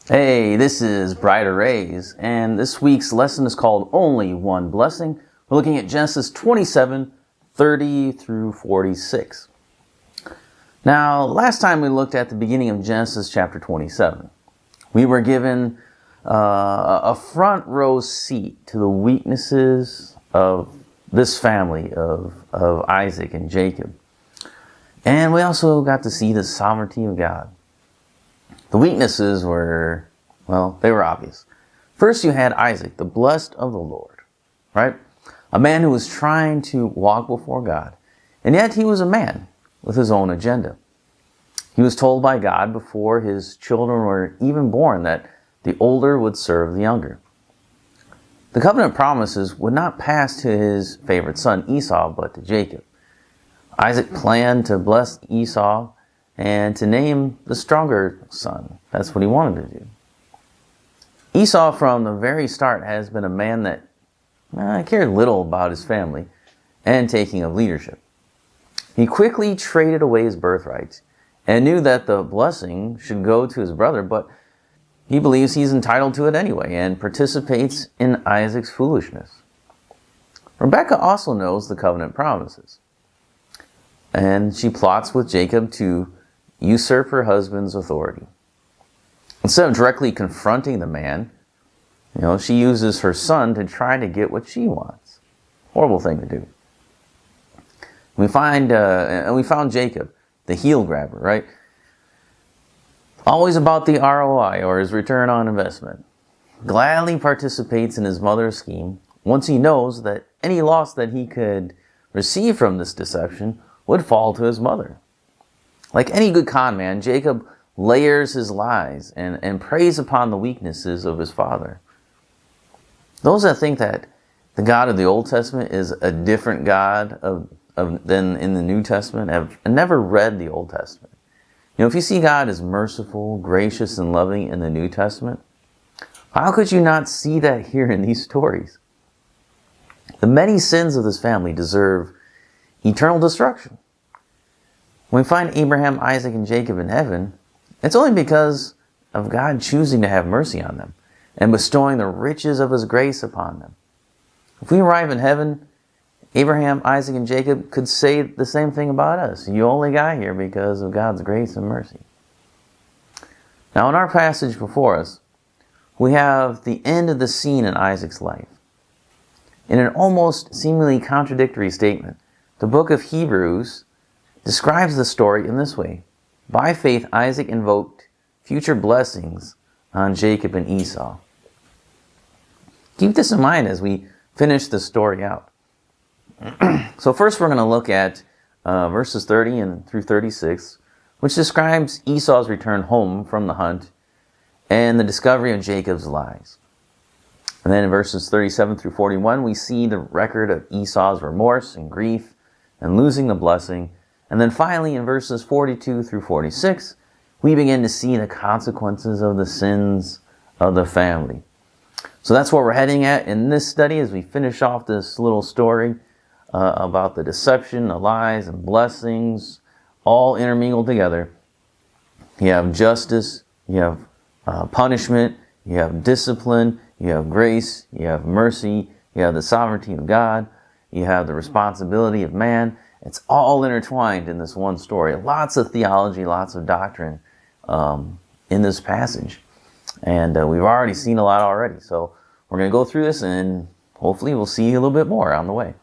Hey, this is Brighter Rays, and this week's lesson is called Only One Blessing. We're looking at Genesis 27, 30 through 46. Now, last time we looked at the beginning of Genesis chapter 27. We were given a front row seat to the weaknesses of this family of Isaac and Jacob. And we also got to see the sovereignty of God. The weaknesses were, they were obvious. First, you had Isaac, the blessed of the Lord, right? A man who was trying to walk before God. And yet he was a man with his own agenda. He was told by God before his children were even born that the older would serve the younger. The covenant promises would not pass to his favorite son Esau, but to Jacob. Isaac planned to bless Esau and to name the stronger son. That's what he wanted to do. Esau from the very start has been a man that cared little about his family and taking of leadership. He quickly traded away his birthright and knew that the blessing should go to his brother, but he believes he's entitled to it anyway and participates in Isaac's foolishness. Rebekah also knows the covenant promises, and she plots with Jacob to usurp her husband's authority. Instead of directly confronting the man, she uses her son to try to get what she wants. Horrible thing to do. We found Jacob, the heel grabber, right? Always about the ROI, or his return on investment. Gladly participates in his mother's scheme once he knows that any loss that he could receive from this deception would fall to his mother. Like any good con man, Jacob layers his lies and preys upon the weaknesses of his father. Those that think that the God of the Old Testament is a different God than in the New Testament have never read the Old Testament. If you see God as merciful, gracious, and loving in the New Testament, how could you not see that here in these stories? The many sins of this family deserve eternal destruction. When we find Abraham, Isaac, and Jacob in heaven, it's only because of God choosing to have mercy on them and bestowing the riches of His grace upon them. If we arrive in heaven, Abraham, Isaac, and Jacob could say the same thing about us. You only got here because of God's grace and mercy. Now, in our passage before us, we have the end of the scene in Isaac's life. In an almost seemingly contradictory statement, the book of Hebrews describes the story in this way. By faith, Isaac invoked future blessings on Jacob and Esau. Keep this in mind as we finish the story out. So first we're going to look at verses 30 and through 36, which describes Esau's return home from the hunt and the discovery of Jacob's lies. And then in verses 37 through 41, we see the record of Esau's remorse and grief and losing the blessing. And then finally, in verses 42 through 46, we begin to see the consequences of the sins of the family. So that's what we're heading at in this study as we finish off this little story about the deception, the lies, and blessings, all intermingled together. You have justice, you have punishment, you have discipline, you have grace, you have mercy, you have the sovereignty of God, you have the responsibility of man. It's all intertwined in this one story. Lots of theology, lots of doctrine in this passage. And we've already seen a lot already. So we're going to go through this and hopefully we'll see a little bit more on the way.